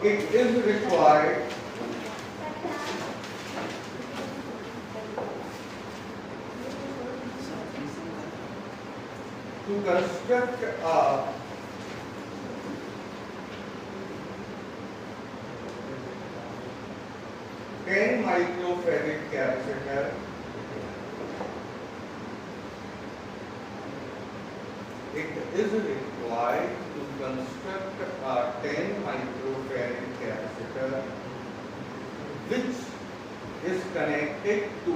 it is required to construct a 10 microfarad capacitor. It is required to construct a 10 microfarad capacitor which is connected to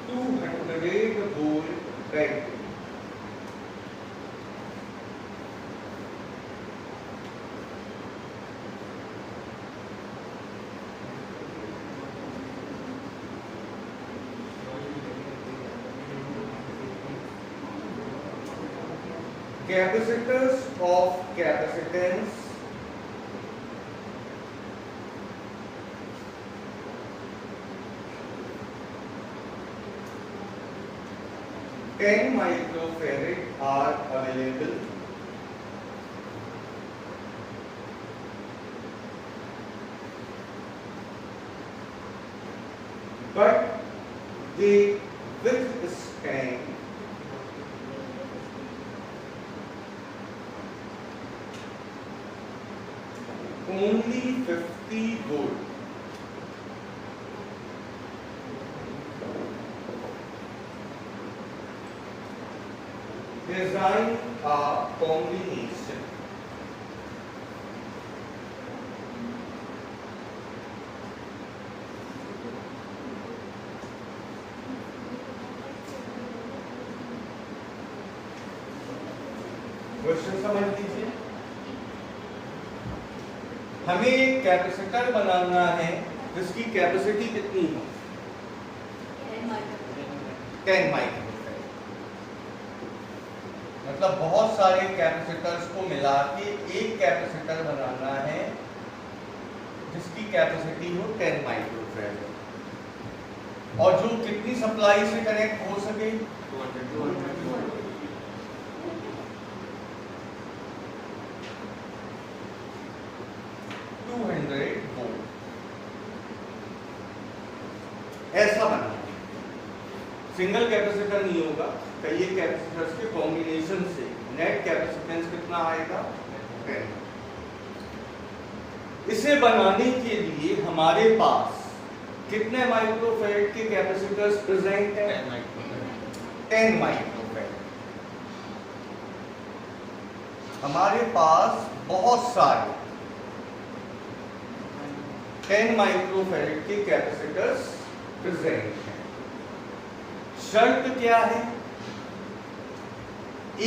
200-volt battery. Capacitors of capacitance (10 microfarad) are available. But they withstand only 50 volt. Design a combination question समझ लीजिए। हमें एक capacitor बनाना है जिसकी capacity कितनी है? 10 microfarad. मतलब बहुत सारे कैपेसिटर्स को मिला के एक कैपेसिटर बनाना है जिसकी कैपेसिटी हो 10 माइक्रोफैराड और जो कितनी सप्लाई से कनेक्ट हो सके? 200 वोल्ट। ऐसा बना सिंगल कैपेसिटर नहीं होगा, कई कैपेसिटर्स के कॉम्बिनेशन से नेट कैपेसिटेंस कितना आएगा? 10। इसे बनाने के लिए हमारे पास कितने माइक्रोफैराड के कैपेसिटर्स प्रेजेंट हैं? 10 माइक्रोफैराड। हमारे पास बहुत सारे 10 माइक्रोफैराड के कैपेसिटर्स प्रेजेंट हैं। शर्त क्या है?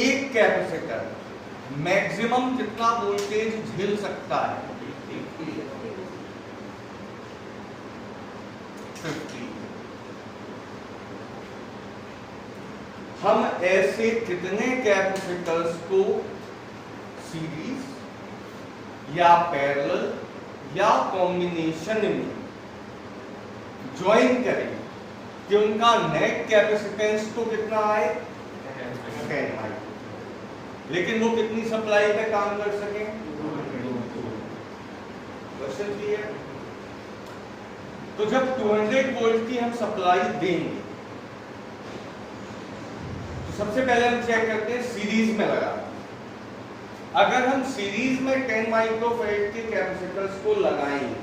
एक कैपेसिटर मैक्सिमम कितना वोल्टेज झेल सकता है? 50। हम ऐसे कितने कैपेसिटर्स को सीरीज या पैरेलल या कॉम्बिनेशन में ज्वाइन करें कि उनका नेट कैपेसिटेंस तो कितना आए? 10 माइक्रो। लेकिन वो कितनी सप्लाई पे काम कर सके? Question clear? तो जब 200 वोल्ट की हम सप्लाई देंगे तो सबसे पहले हम चेक करते हैं सीरीज में लगा। अगर हम सीरीज में 10 माइक्रोफैराड के कैपेसिटर्स को लगाएंगे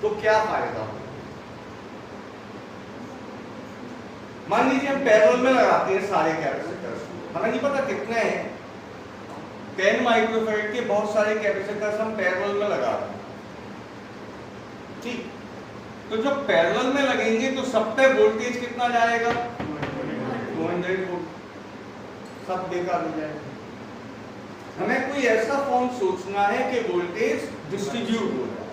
तो क्या फायदा होगा? मान लीजिए हम पैरेलल में लगाते हैं सारे कैपेसिटर्स को, हमें नहीं पता कितने हैं, 10 माइक्रोफैराड के बहुत सारे कैपेसिटर्स हम पैरेलल में लगा रहे हैं, ठीक। तो जब पैरेलल में लगेंगे तो सब पे वोल्टेज कितना जाएगा? 200 वोल्ट। सब बेकार हो जाएगा। हमें कोई ऐसा फॉर्म सोचना है कि वोल्टेज डिस्ट्रीब्यूट हो जाए।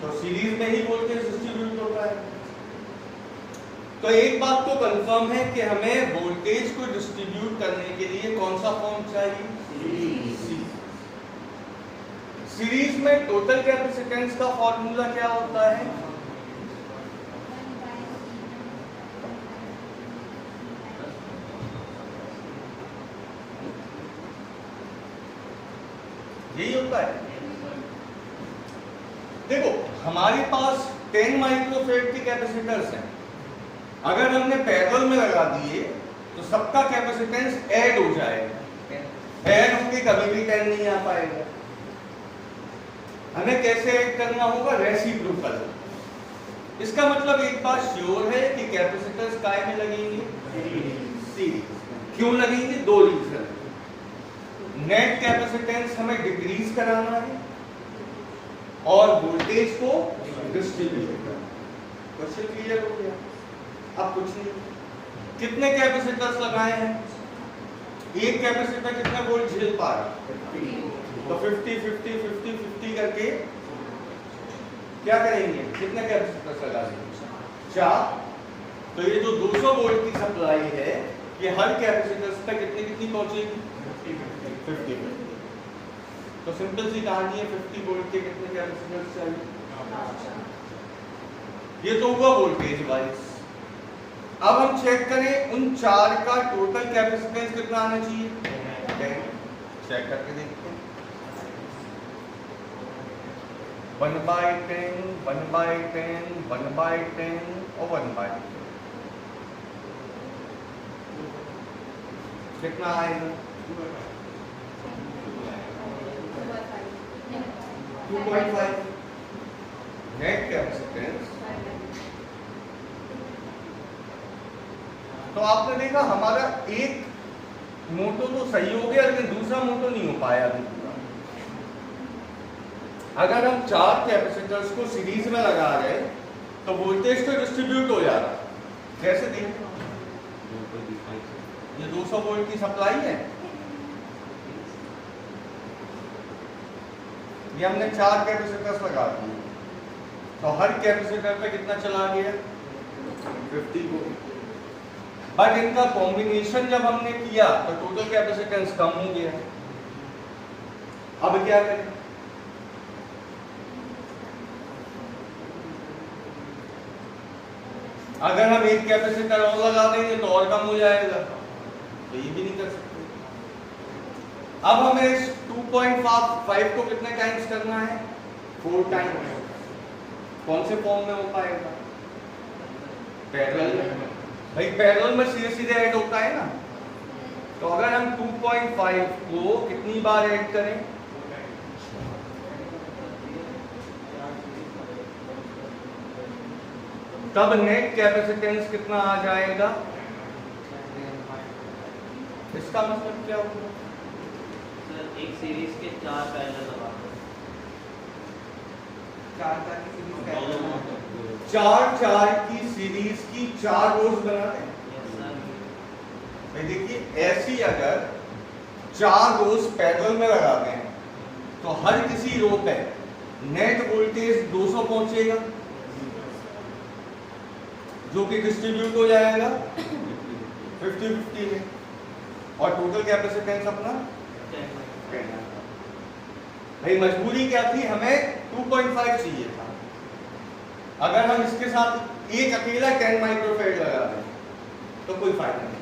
तो सीरीज में ही वोल्टेज डिस्ट्रीब्यूट होता है। तो एक बात तो कंफर्म है कि हमें वोल्टेज को डिस्ट्रीब्यूट करने के लिए कौन सा फॉर्म चाहिए? सीरीज में टोटल कैपेसिटेंस का फॉर्मूला क्या होता है? यही होता है। देखो हमारे पास 10 माइक्रोफेरेड के कैपेसिटर्स हैं, अगर हमने पैरेलल में लगा दिए तो सबका कैपेसिटेंस ऐड हो जाएगा, ऐड होके कभी भी 10 नहीं आ पाएगा। हमें कैसे ऐड करना होगा? रेसिप्रोकल। इसका मतलब एक बात श्योर है कि कैपेसिटर्स काय में लगेंगे? सीरीज। क्यों लगेंगे? दो रीजन। नेट कैपेसिटेंस हमें डिक्रीज कराना है और वोल्टेज को डिस्ट्रीब्यूट करना। क्वेश्चन क्लियर हो गया? अब कुछ नहीं, कितने कैपेसिटर्स लगाए हैं? एक कैपेसिटर कितने वोल्ट झेल पा रहा? तो 50 50 50 50 करके क्या करेंगे? कितने कैपेसिटर्स लगा देंगे? 4। तो ये जो 200 वोल्ट की सप्लाई है ये हर कैपेसिटर पे कितनी पहुंचेगी? 50। तो सिंपल सी कहानी है, 50 वोल्ट के कितने कैपेसिटर्स चाहिए? ये तो हुआ वोल्टेज वाइज। अब हम चेक करें उन 4 का टोटल कैपेसिटेंस कितना आना चाहिए? 10। चेक करके देखते हैं। 1/10 1/10 1/10 और 1/10 कितना आएगा? 2.5 नेट कैपेसिटेंस। तो आपने देखा हमारा एक मोटो तो सही हो गया लेकिन दूसरा मोटो नहीं हो पाया अभी पूरा। अगर हम 4 कैपेसिटर्स को सीरीज में लगा रहे तो वोल्टेज तो डिस्ट्रीब्यूट हो जा रहा। कैसे देखें? ये 200 वोल्ट की सप्लाई है, ये हमने 4 कैपेसिटर्स लगा दिए तो हर कैपेसिटर पे कितना चला गया? 50 वोल्ट। बट इनका कॉम्बिनेशन जब हमने किया तो टोटल कैपेसिटेंस कम हो गया। अब क्या करें? अगर हम एक कैपेसिटर और लगा देंगे तो और कम हो जाएगा, तो ये भी नहीं कर सकते। अब हमें इस 2.5 को कितने टाइम्स करना है? 4 टाइम्स। कौन से फॉर्म में हो पाएगा? पैरेलल में। भाई पैरेलल में सीधे सीधे ऐड होता है ना, तो अगर हम 2.5 को कितनी बार ऐड करें? तब नेट कैपेसिटेंस कितना आ जाएगा? इसका मतलब क्या होगा? सर एक सीरीज के 4 पैरेलल लगा दो। 4 की सीरीज की 4 रोज बना दें। देखिए ऐसी अगर 4 रोज पैरेलल में लगाते हैं तो हर किसी रो पे नेट वोल्टेज 200 पहुंचेगा जो कि डिस्ट्रीब्यूट हो जाएगा 50-50 में, और टोटल कैपेसिटेंस अपना 10। भाई मजबूरी क्या थी? हमें 2.5 चाहिए था। अगर हम इसके साथ एक अकेला 10 माइक्रोफेरेड लगा दें तो कोई फायदा नहीं।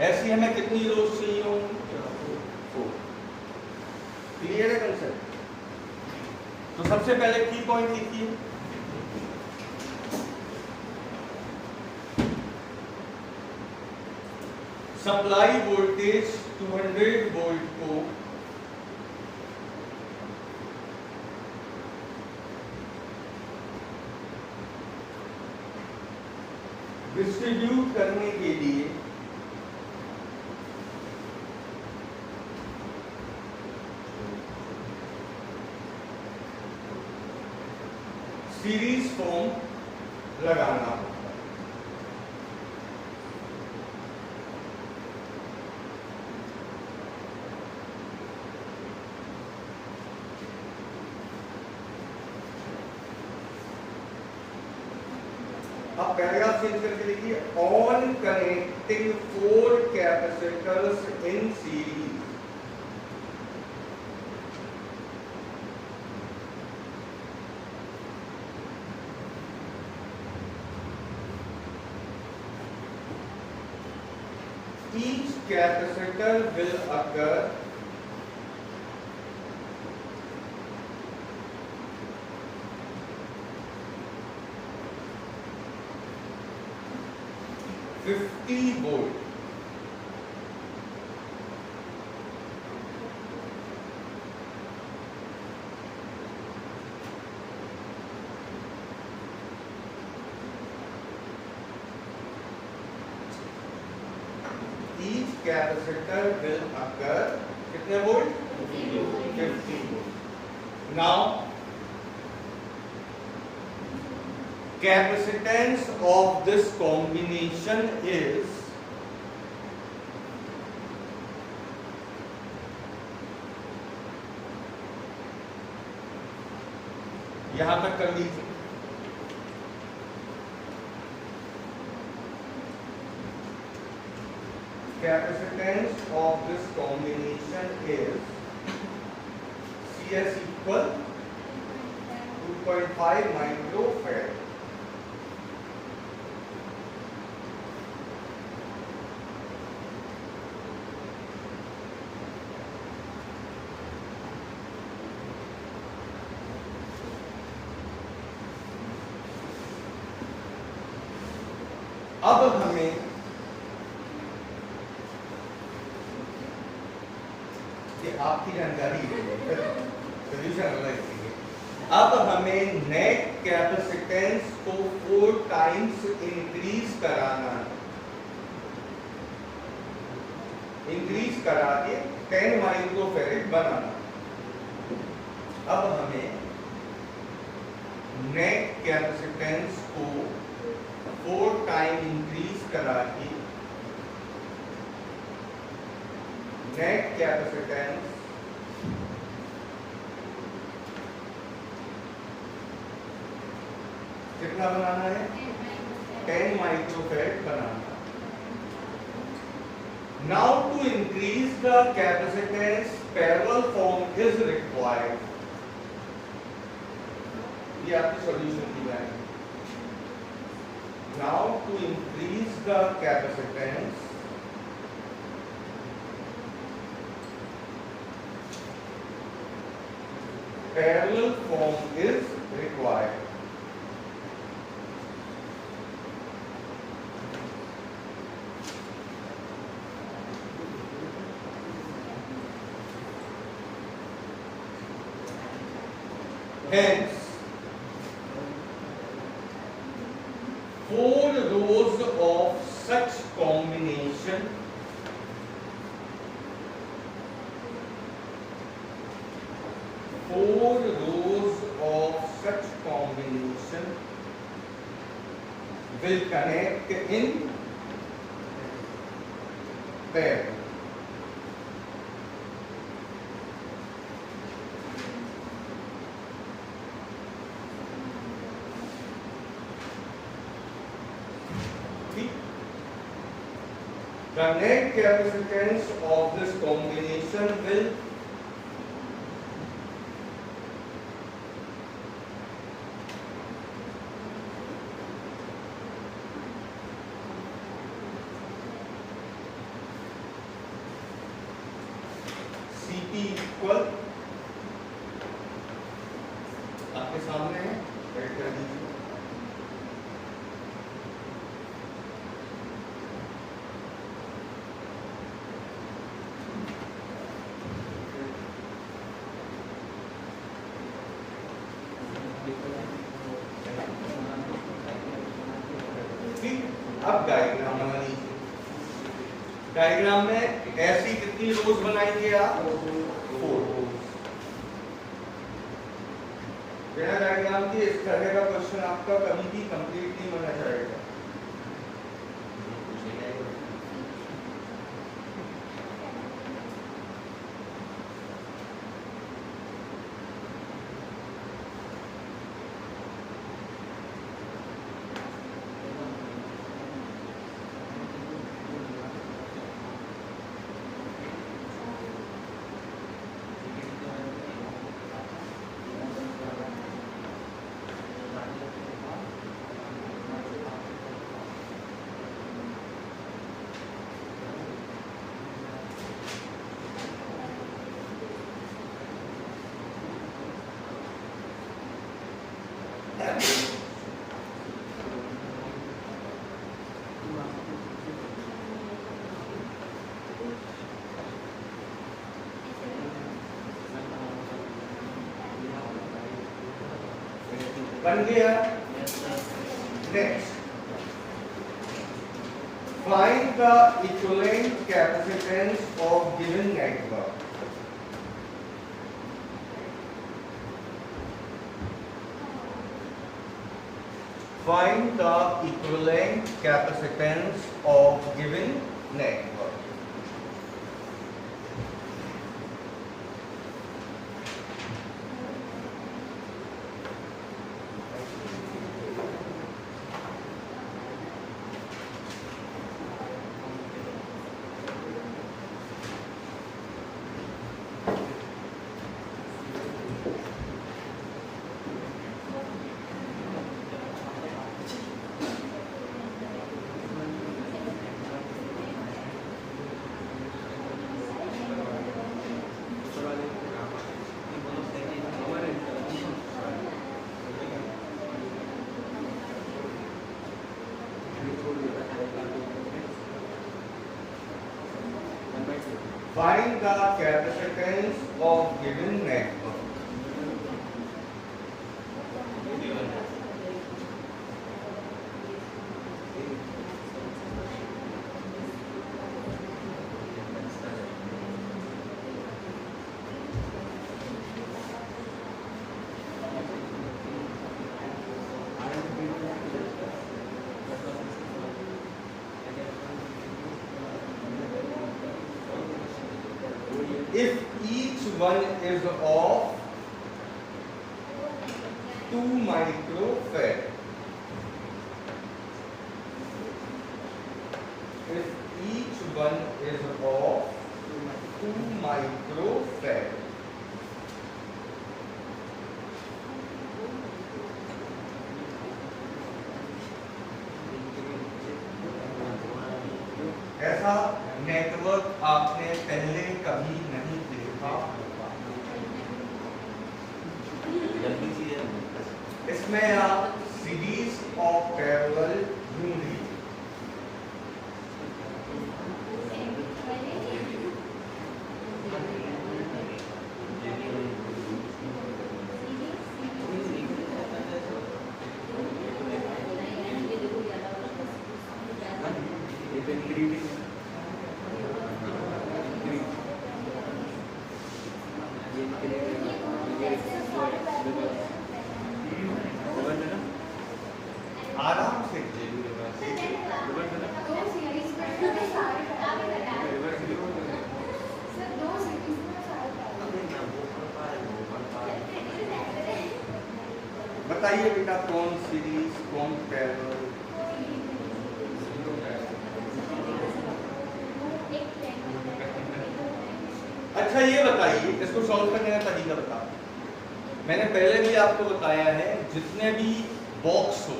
ऐसी हमें कितनी रोज चाहिए होंगी? 4। क्लियर है कंसेप्ट? तो सबसे पहले की पॉइंट लिखिए। सप्लाई वोल्टेज 200 वोल्ट को डिस्ट्रीब्यूट करने के लिए सीरीज फॉर्म लगाना होगा। अब पैराग्राफ चेंज करके लिखिए, on connecting 4 capacitors in series each capacitor will occur 50 volt. Each capacitor will occur कितने volt? 50 volt. Now capacitance of this combination is यहां तक कर लीजिए। Capacitance of this combination is CS equal 2.5 microfarad। अब हमें ये आपकी जानकारी है, सोल्यूशन अलग है। अब हमें नेट कैपेसिटेंस को 4 टाइम्स इंक्रीज कराना है। इंक्रीज करा के 10 माइक्रोफैरेड बनाना। अब हमें नेट कैपेसिटेंस को 4 टाइम इंक्रीज करा के नेट कैपेसिटेंस कितना बनाना है? 10 microfarad banana. Now to increase the capacitance, parallel form is required। ये आपकी सॉल्यूशन की line. Now to increase the capacitance, parallel form is required। Hence 4 rows of such combination will connect in pair। The net capacitance of this combination will CP equal, आपके सामने है, right कर दीजिए। अब diagram बना लीजिए। Diagram में ऐसी कितनी रोज बनाएंगे आप? 4। बिना डायग्राम के इस तरह का क्वेश्चन आपका कभी भी कंप्लीट नहीं बना जाएगा। बन गया। Next, find the equivalent capacitance of given network. Find the equivalent capacitance of given network. Find the capacitance of given network. If each one is of 2 microfarad, if each one is of 2 microfarad, ऐसा network आपने पहले कभी नहीं देखा। इसमें आप series of parallel ढूंढ लीजिए। आराम से बताइए बेटा, कौन सीरीज कौन पैरेलल? अच्छा ये बताइए, इसको सॉल्व करने का तरीका बता। मैंने पहले भी आपको बताया है, जितने भी बॉक्स हो,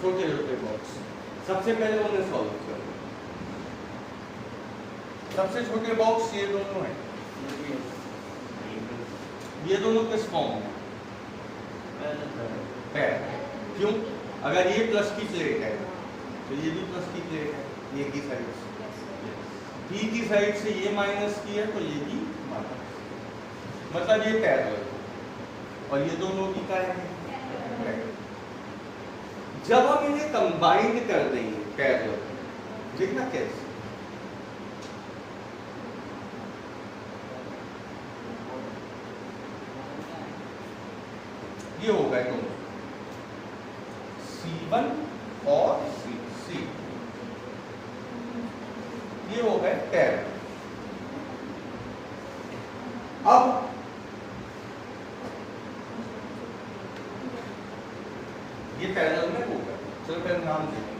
छोटे छोटे बॉक्स, सबसे पहले उन्हें सॉल्व करो। सबसे छोटे बॉक्स ये दोनों हैं। ये दोनों किस फॉर्म में? पैरेलल। क्यों? अगर ये प्लस की प्लेट है तो ये भी प्लस की प्लेट है, ये की साइड से। बी की साइड से ये माइनस की है तो ये भी माइनस, मतलब ये पैरेलल। और ये दोनों भी क्या है? जब हम इन्हें कंबाइंड कर देंगे पैरेलल, देखना कैसे। ये हो गए दोनों, C1 और C। ये हो गए पैरेलल। अब ये पैरेलल में होगा। चलो पहले नाम देखें।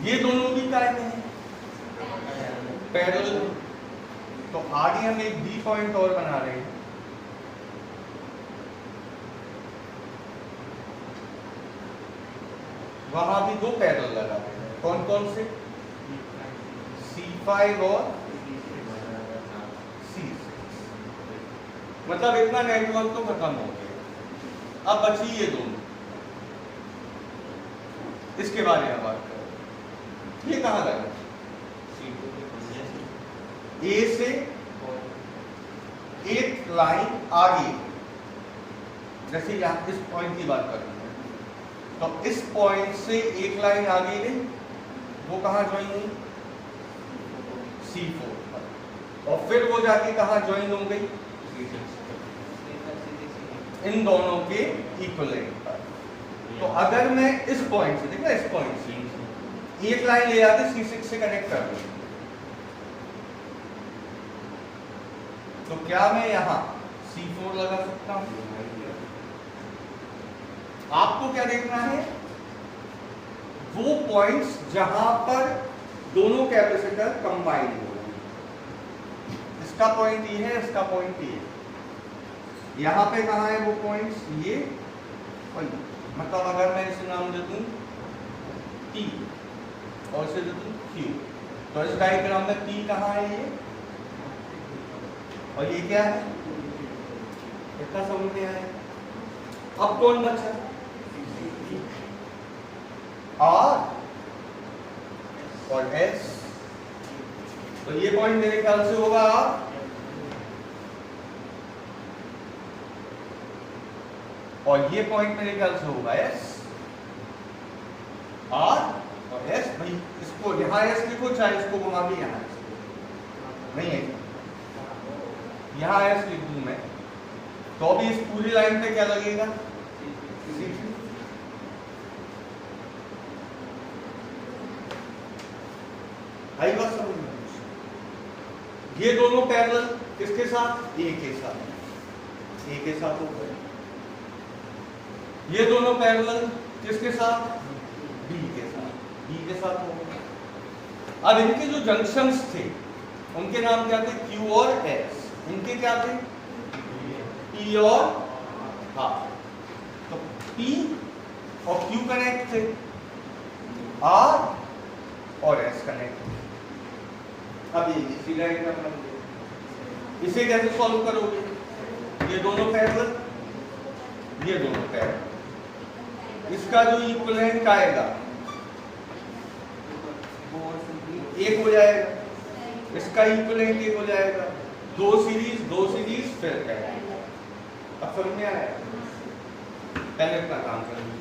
ये दोनों भी काय में है? पैरेलल। तो आगे हम एक बी पॉइंट और बना रहे हैं। वहां भी दो पैरेलल लगाते हैं। कौन कौन से? C5 और C6। मतलब इतना नेटवर्क तो खत्म हो गया। अब बची ये दोनों, इसके बारे में बात करें। ये कहाँ लगा? ए से एक लाइन आगे, जैसे यहाँ इस पॉइंट की बात कर रहे हैं, तो इस पॉइंट से एक लाइन आगे गई, वो कहाँ ज्वाइन हुई? C4 पर, और फिर वो जाके कहाँ ज्वाइन हो गई? इन दोनों के इक्वलेंट पर। तो अगर मैं इस पॉइंट से, देखना इस पॉइंट से एक लाइन ले आके C6 से कनेक्ट कर दूं, तो क्या मैं यहां C4 लगा सकता हूं? आपको क्या देखना है? वो पॉइंट्स जहां पर दोनों कैपेसिटर कंबाइन हो रहे हैं। इसका पॉइंट ये है, इसका पॉइंट ये है। यहां पे कहां है वो पॉइंट्स? ये और ये। मतलब अगर मैं इसे नाम दे दूं T और इसे दे दूं Q, तो इस डायग्राम में P कहां है? ये, और ये क्या है? इतना समझ में आया? अब कौन बचा? R और S। तो ये पॉइंट मेरे ख्याल से होगा R, और ये पॉइंट मेरे ख्याल से होगा S। R और S, भाई इसको यहां S लिखो, चाहे इसको घुमा के यहां नहीं है, यहां S लिख दूं मैं, तो अभी इस पूरी लाइन पे क्या लगेगा? आई बात समझ में? ये दोनों पैरेलल किसके साथ? ए के साथ, ए के साथ हो गए। ये दोनों पैरेलल किसके साथ? बी के साथ, बी के साथ हो गए। अब इनके जो जंक्शंस थे उनके नाम क्या थे? Q और S। इनके क्या थे? P और R। तो P और Q कनेक्ट थे, R और S कनेक्ट थे। अब ये इसी लाइन में अपना, इसे कैसे सॉल्व करोगे? ये दोनों पैरेलल, ये दोनों पैरेलल, इसका जो इक्विवेलेंट आएगा एक हो जाएगा, इसका इक्विवेलेंट एक हो जाएगा, दो सीरीज फिर क्या है? अब समझ में आया? पहले अपना काम कर लीजिए।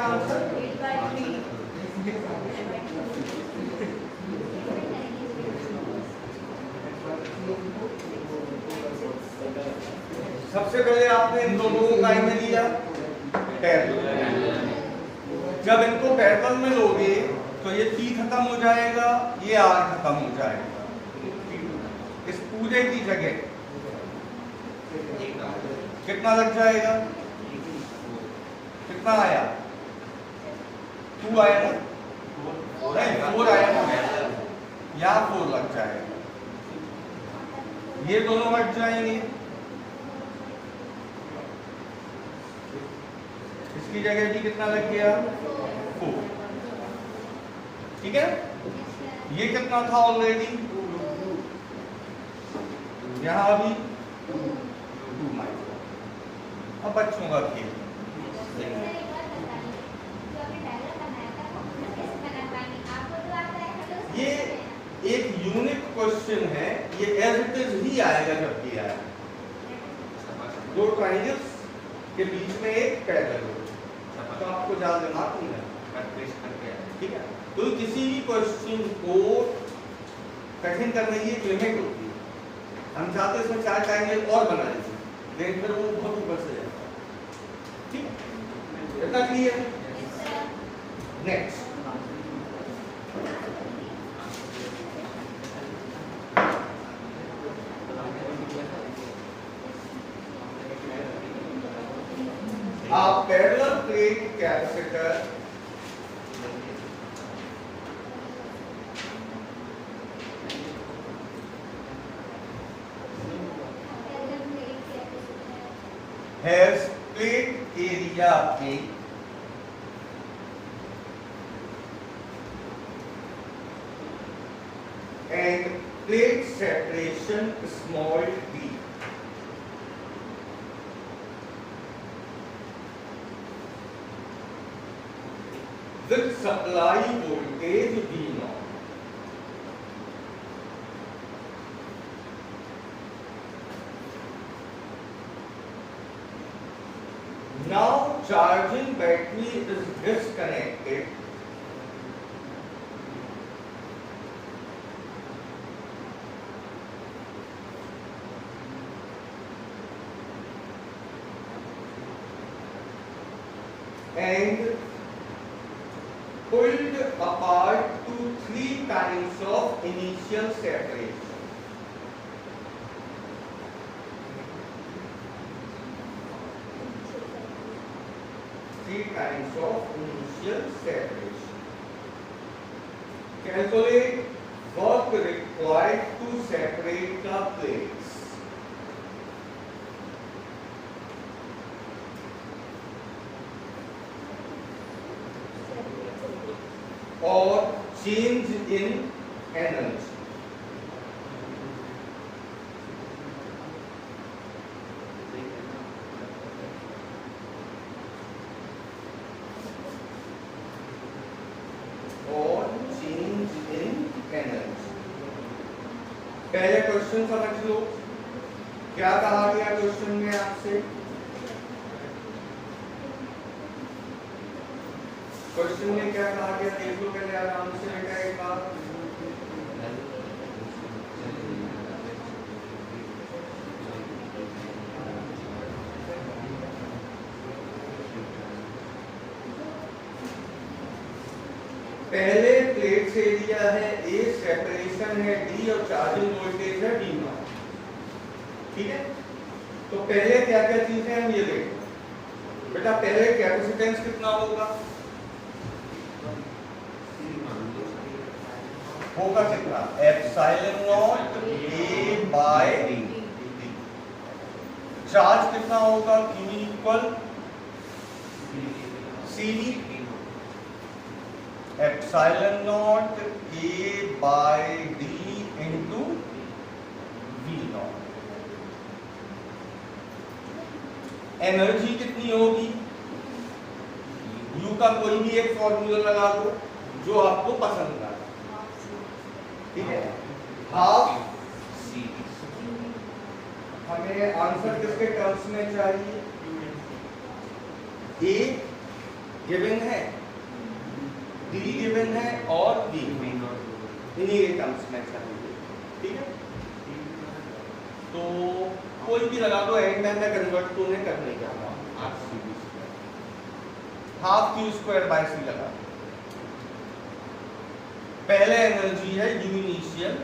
आएगा आंसर? सबसे पहले आपने इन दोनों को काय में लिया, पैरेलल। जब इनको पैरेलल में लोगे तो ये P खत्म हो जाएगा, ये R खत्म हो जाएगा। इस पूरे की जगह कितना लग जाएगा? कितना आया? 2 आया ना? नहीं 4 आया ना? यहाँ 4 लग जाएगा। ये दोनों हट जाएंगे, इसकी जगह भी कितना लग गया? 4। ठीक है, ये कितना था ऑलरेडी? यहाँ भी 2 माइक्रो। अब बच्चों का खेल, ये एक यूनिक क्वेश्चन है, ये एज इट इज ही आएगा जब भी आया। दो ट्रायंगल्स के बीच में एक पैरेलल हो तो आपको ज्यादा दिमाग नहीं है, ठीक है। तो किसी भी क्वेश्चन को कठिन करने की एक लिमिट होती है। हम चाहते हैं इसमें 4 ट्रायंगल और बना लीजिए, लेकिन फिर वो बहुत ऊपर से जाता है। ठीक है, इतना clear? Next, a parallel plate capacitor has plate area A and plate separation small d. With supply voltage V0. Now charging battery is disconnected and pulled apart to 3 times of initial separation. Times of initial separation. Calculate work required to separate the plates. Or change in energy. पहले question समझ लो, क्या कहा गया question में आपसे? Question में क्या कहा गया देख लो पहले आराम से बेटा एक बार। पहले प्लेट्स एरिया है A, सेपरेशन है D और चार्जिंग वोल्टेज है V0। ठीक है, तो पहले क्या क्या चीजें हम ये देखो बेटा। पहले कैपेसिटेंस कितना होगा? होगा कितना? Epsilon naught A by D। Charge कितना होगा? Q equal CV epsilon naught A by D into V0। Energy कितनी होगी? U का कोई भी एक फॉर्मूला लगा दो जो आपको पसंद आए। ठीक है, हाफ C। हमें आंसर किसके टर्म्स में चाहिए? A गिवन है, D गिवन है और V इन्हीं के टर्म्स में चलेंगे, ठीक है। तो कोई भी लगा दो, एंड में मैं कन्वर्ट तो नहीं करने जा रहा हूँ, half Q square by C लगा। पहले एनर्जी है U initial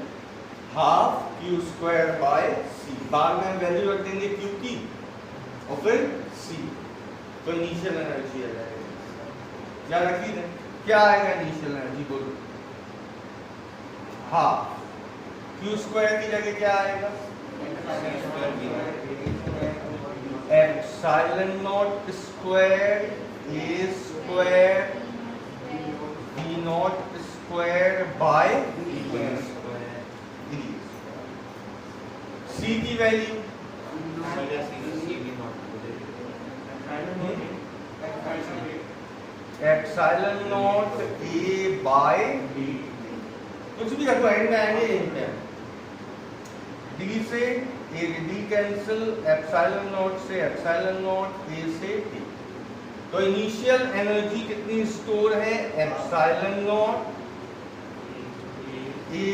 half Q square by C, बाद में वैल्यू रख देंगे क्यू की और फिर सी, तो इनिशियल एनर्जी आ जाएगी। या रखी दें, क्या आएगा इनिशियल एनर्जी बोलो? हाफ क्यू स्क्वायर की जगह क्या आएगा? Epsilon naught square A square B naught square by C की value epsilon naught A by कुछ भी रखो, एंड में आएंगे, एंड में डी से A D cancel, epsilon naught से एप्सिलॉन नॉट, ए से टी। तो इनिशियल एनर्जी कितनी स्टोर है? Epsilon naught A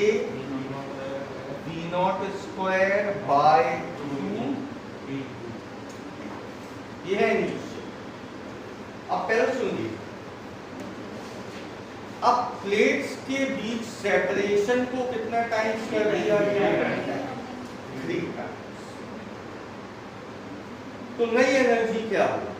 B naught square by 2, ये है इनिशियल। अब पहले सुनिए, अब प्लेट्स के बीच सेपरेशन को कितना टाइम्स कर दिया गया? 3 टाइम्स। तो नई एनर्जी क्या होगी?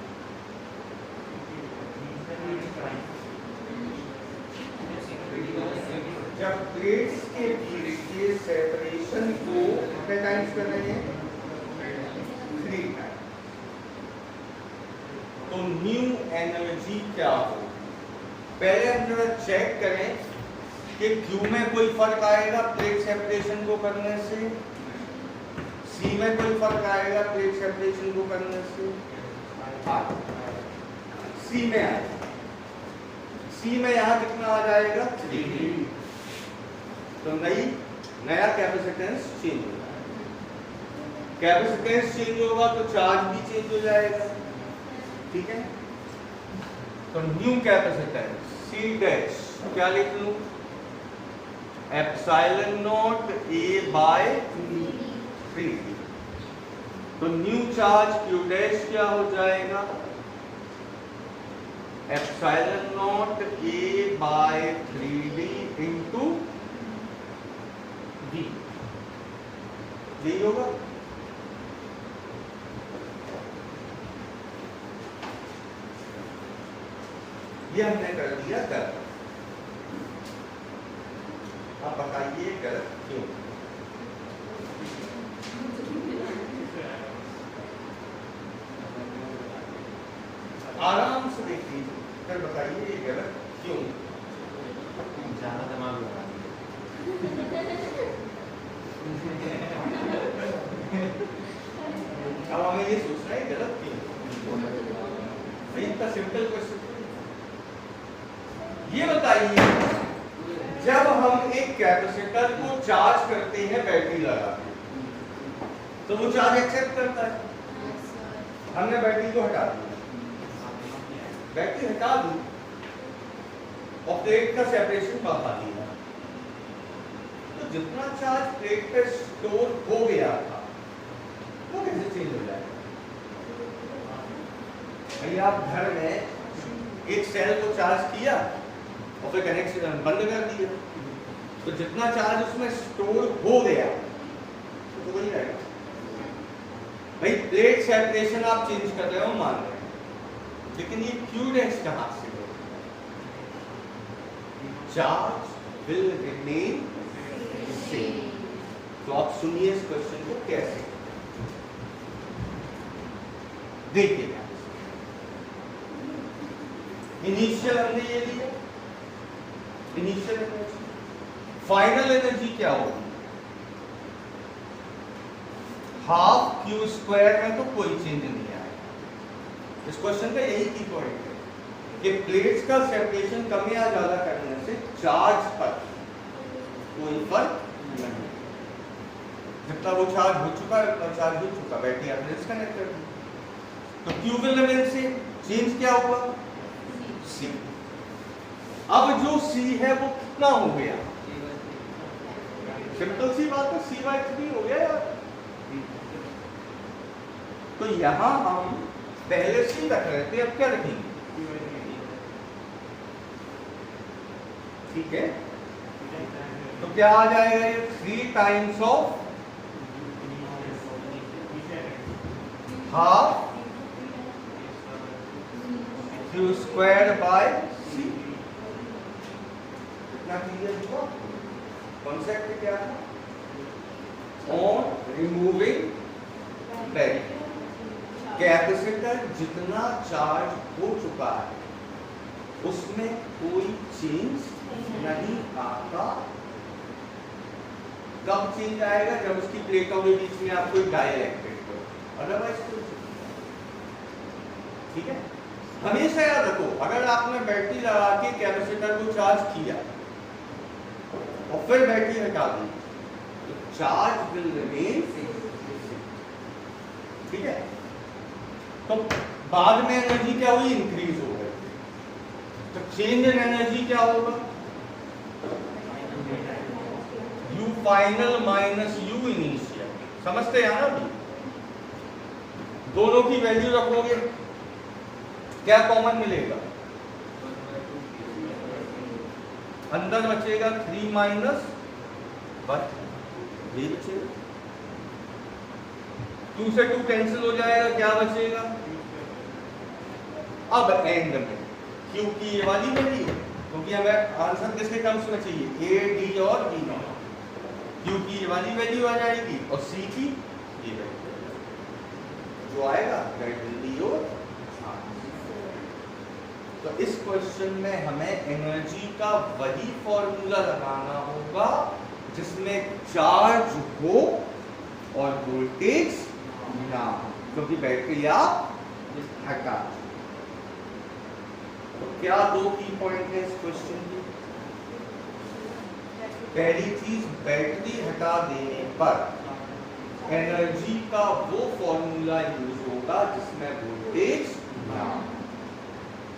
जब प्लेट्स के बीच के सेपरेशन को कितने टाइम्स कर रहे हैं? 3 टाइम्स। तो न्यू एनर्जी क्या होगी? पहले हम जरा चेक करें कि Q में कोई फर्क आएगा प्लेट सेपरेशन को करने से, C में कोई फर्क आएगा प्लेट सेपरेशन को करने से? C में आएगा। C में यहाँ कितना आ जाएगा? 3। तो नया कैपेसिटेंस चेंज होगा। कैपेसिटेंस चेंज होगा तो चार्ज भी चेंज हो जाएगा, ठीक है। तो न्यू कैपेसिटेंस C डैश क्या लिख लूं? Epsilon naught A by 3। तो न्यू चार्ज Q डैश क्या हो जाएगा? Epsilon naught A by 3D into V, यही होगा। ये हमने कर दिया गलत। अब बताइए गलत क्यों? आराम से देख लीजिए, फिर बताइए ये गलत क्यों? ज्यादा दिमाग लगा अब हमें ये सोचना है गलत क्यों? इतना सिंपल क्वेश्चन। ये बताइए, जब हम एक कैपेसिटर को चार्ज करते हैं बैटरी लगा के, तो वो चार्ज एक्सेप्ट करता है। हमने बैटरी को हटा दिया, बैटरी हटा दी और प्लेट का सेपरेशन बढ़ा दिया, तो जितना चार्ज प्लेट पे स्टोर हो गया था वो कैसे चेंज हो जाएगा? भाई आप घर में एक सेल को चार्ज किया और फिर कनेक्शन बंद कर दिया, तो जितना चार्ज उसमें स्टोर हो गया तो वही रहेगा। भाई प्लेट सेपरेशन आप चेंज कर रहे हो मान रहे हैं, लेकिन ये Q डैश कहां से हो? Charge will remain same. तो आप सुनिए इस क्वेश्चन को कैसे। देखिए, इनिशियल हमने ये लिया, इनिशियल एनर्जी, फाइनल एनर्जी क्या होगी? हाफ क्यू स्क्वायर में तो कोई चेंज नहीं आएगा। इस क्वेश्चन का यही की पॉइंट है कि प्लेट्स का सेपरेशन कम या ज्यादा करने से चार्ज पर कोई फर्क नहीं। जितना वो चार्ज हो चुका है उतना चार्ज हो चुका, बैटरी आपने डिस्कनेक्ट कर दी, तो Q will remain same. Change क्या हुआ? C। अब जो C है वो कितना हो गया? सिंपल सी बात है, C/3 हो गया यार। तो यहां हम पहले C रख रहे थे, अब क्या रखेंगे? ठीक है, तो क्या आ जाएगा ये? 3 times of half Q square by C। इतना क्लियर हुआ? कॉन्सेप्ट क्या है? ऑन रिमूविंग बैटरी, कैपेसिटर जितना चार्ज हो चुका है उसमें कोई चेंज नहीं आता। कब चेंज आएगा? जब उसकी प्लेटों के बीच में आप कोई डाइलेक्ट्रिक हो, अदरवाइज कोई। ठीक है, हमेशा याद रखो, अगर आपने बैटरी लगा के कैपेसिटर को चार्ज किया और फिर बैटरी हटा दी तो चार्ज विल रिमेन। ठीक है, तो बाद में एनर्जी क्या हुई? इंक्रीज हो गई। तो चेंज इन एनर्जी क्या होगा? U final minus U initial. समझते हैं ना? अभी दोनों की वैल्यू रखोगे, क्या कॉमन मिलेगा? अंदर बचेगा 3 माइनस 1, ये बचेगा। 2 से 2 कैंसिल हो जाएगा, क्या बचेगा? अब एंड में Q की ये वाली वैल्यू, क्योंकि हमें आंसर किसके टर्म्स में चाहिए? A, D और B नॉट। Q की ये वाली वैल्यू आ जाएगी और C की ये वैल्यू जो आएगा दैट विल बी योर। तो इस क्वेश्चन में हमें एनर्जी का वही फॉर्मूला लगाना होगा जिसमें चार्ज हो और वोल्टेज ना हो, क्योंकि बैटरी आप हटा। तो क्या 2 की पॉइंट है इस क्वेश्चन की? पहली चीज, बैटरी हटा देने पर एनर्जी का वो फॉर्मूला यूज होगा जिसमें वोल्टेज ना हो।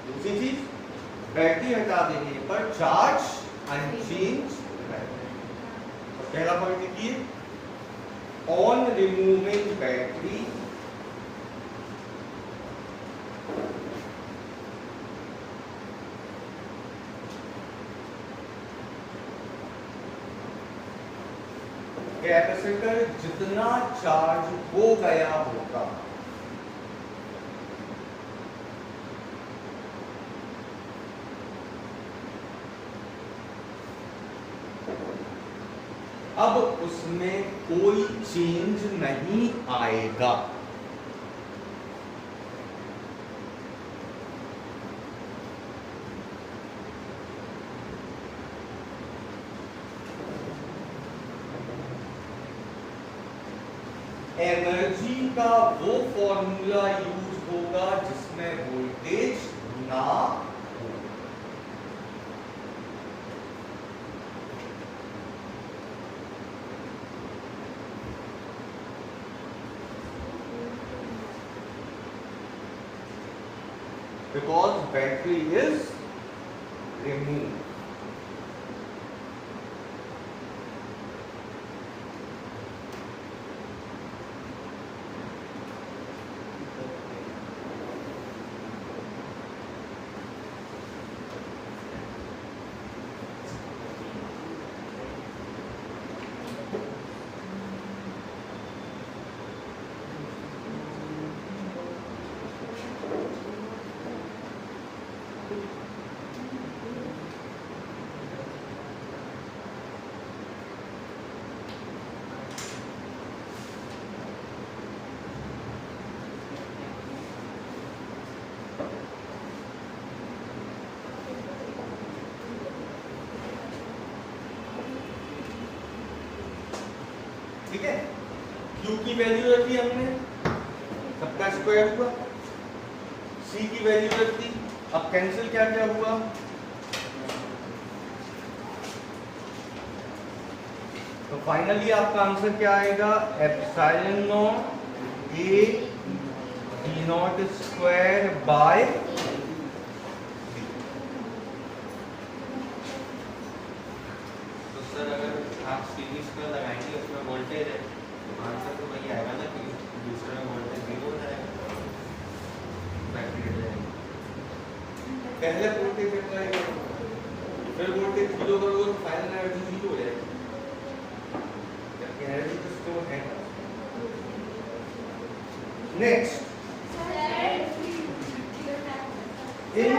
दूसरी चीज, बैटरी हटा देने पर चार्ज अनचेंज रहेगा। तो पहला पॉइंट लिखिए, ऑन रिमूविंग बैटरी कैपेसिटर जितना चार्ज हो गया होगा अब उसमें कोई चेंज नहीं आएगा। एनर्जी का वो फॉर्मूला यूज होगा जिसमें वोल्टेज ना हो। Because battery is removed. ठीक है, Q की वैल्यू रखी हमने, सबका स्क्वायर हुआ, C की वैल्यू रखी, अब कैंसिल क्या क्या हुआ, तो फाइनली आपका आंसर क्या आएगा? Epsilon naught A D not square bye B। जिसका लगाएंगे उसमें वोल्टेज है, तो आंसर तो वही आएगा ना कि दूसरे में वोल्टेज 0 हो जाएगा, बैटरी हिट जाएगी। पहले वोल्टेज अप्लाई करो, फिर वोल्टेज 0 करोगे तो फाइनल एनर्जी 0 हो जाएगी, जबकि एनर्जी तो स्टोर है। Next, in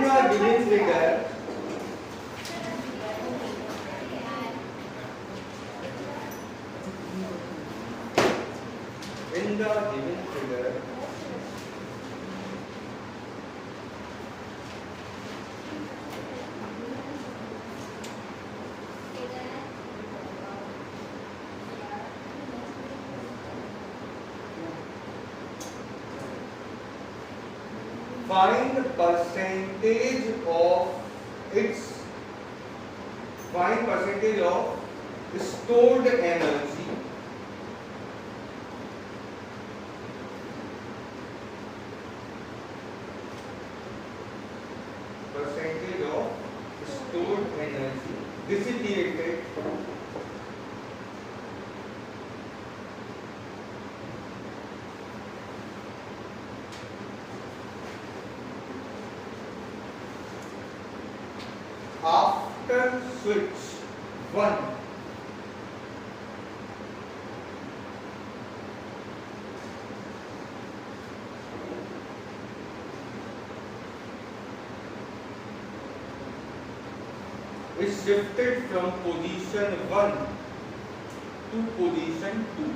the given figure, find percentage of stored energy dissipated after switch 1 is shifted from position 1 to position 2.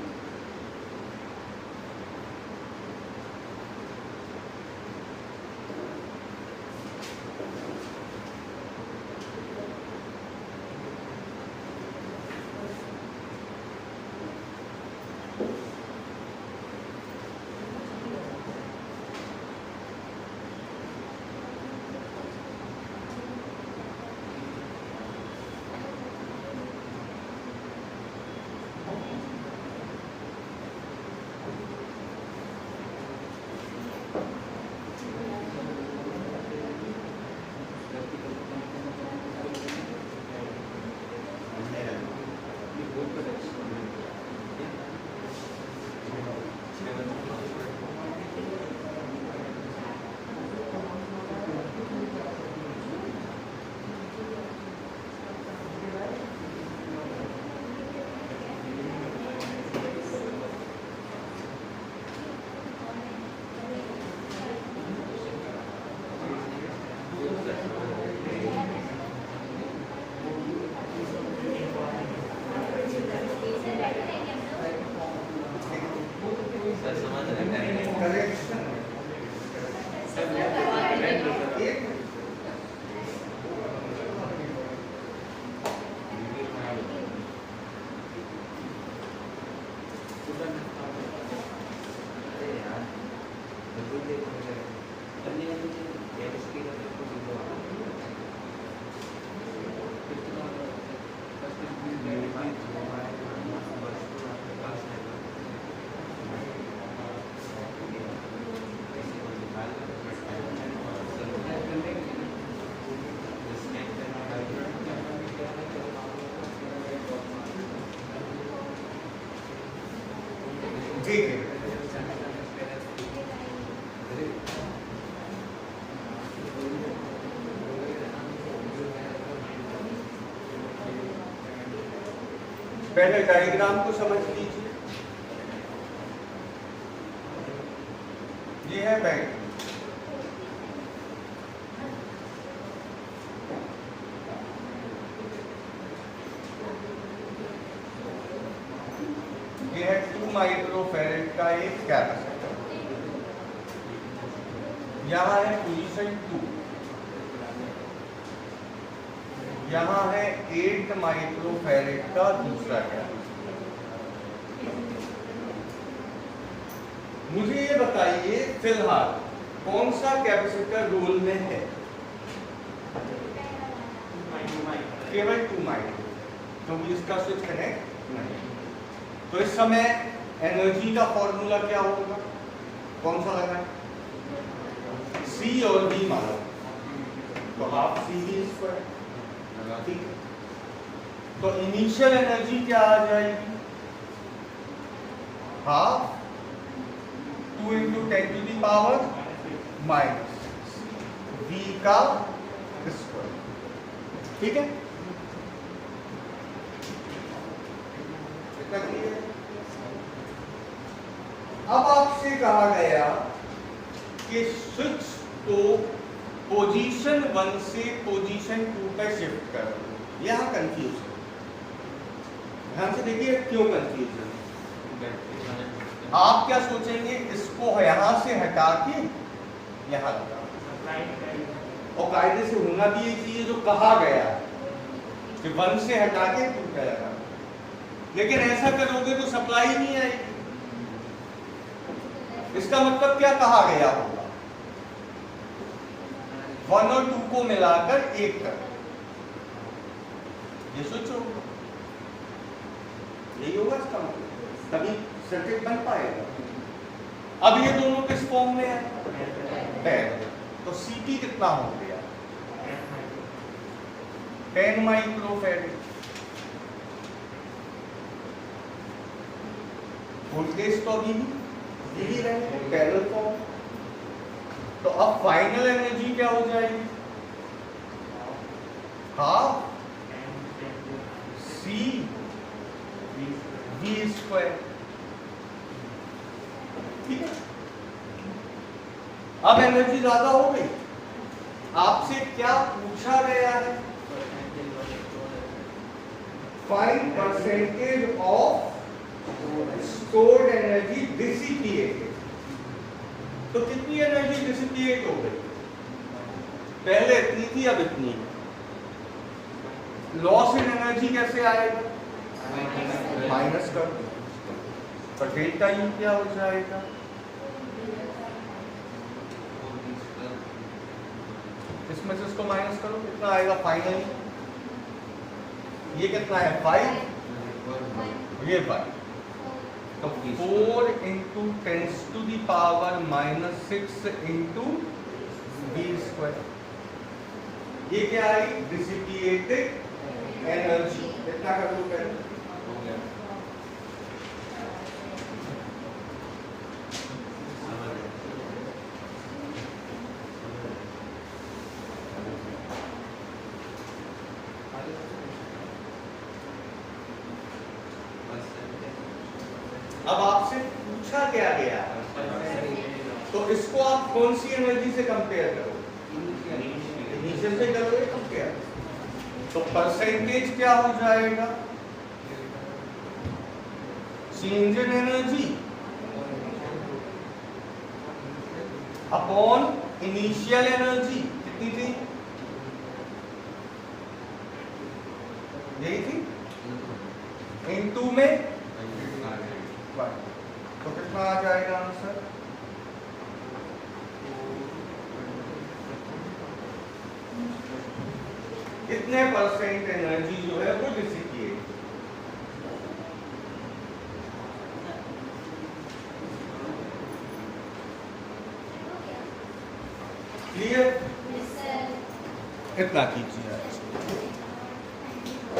ठीक है। पहले डायग्राम को समझ लीजिए। ये है बैंक, ये है 2 माइक्रोफैरेड का एक कैपेसिटर, यहाँ है पोजीशन 2, यहाँ है 8 माइक्रोफैरेड का दूसरा कैपेसिटर। मुझे ये बताइए फिलहाल कौन सा कैपेसिटर रोल में है? केवल 2 माइक्रो, क्योंकि इसका स्विच कनेक्ट नहीं। तो इस समय एनर्जी का फॉर्मूला क्या होगा? कौन सा लगा है? C और V मानो, तो हाफ CV स्क्वायर, ठीक है। तो इनिशियल एनर्जी क्या आ जाएगी? हाफ 2 × 10⁻⁻⁻⁻ v का स्क्वायर। ठीक है, इतना क्लियर? अब आपसे कहा गया कि स्विच को पोजीशन 1 से पोजीशन 2 पर शिफ्ट कर दो। यहां कंफ्यूजन, ध्यान से देखिए क्यों कंफ्यूजन। आप क्या सोचेंगे, इसको यहां से हटा के यहां लगा, और कायदे से होना भी ये चाहिए जो कहा गया कि 1 से हटा के 2 पे लगा, लेकिन ऐसा करोगे तो सप्लाई नहीं आएगी। इसका मतलब क्या कहा गया होगा? 1 और 2 को मिलाकर 1 कर, ये सोचो, यही होगा इसका मतलब, तभी सर्किट बन पाएगा। अब ये दोनों किस फॉर्म में है? पैरेलल। तो सीटी कितना हो गया? 10 माइक्रोफैरेड। वोल्टेज तो अभी यही रहे, पैरेलल फॉर्म। तो अब फाइनल एनर्जी क्या हो जाएगी? Half C V square. ठीक है, अब एनर्जी ज्यादा हो गई। आपसे क्या पूछा गया है? Find percentage of stored energy dissipated. तो कितनी एनर्जी डिसिपिएट हो गई? पहले इतनी थी, अब इतनी। लॉस इन एनर्जी कैसे आएगा? माइनस कर दो, तो डेल्टा यू क्या हो जाएगा? इसमें से इसको माइनस करो, कितना आएगा फाइनली? ये कितना है? 5, ये 5। तो 4 × 10⁻⁻⁻6 × v²। ये क्या आई? डिसिपिएटेड एनर्जी। इतना कर दो पहले, हो गया। अब आपसे पूछा क्या गया? तो इसको आप कौन सी एनर्जी से कंपेयर करोगे? इनिशियल से करोगे कंपेयर। तो परसेंटेज क्या हो जाएगा? Change in energy upon initial energy. कितनी थी? यही थी, इनटू में 1। तो कितना आ जाएगा आंसर? कितने परसेंट एनर्जी जो है वो डिसिपिएट? क्लियर? इतना कीजिए।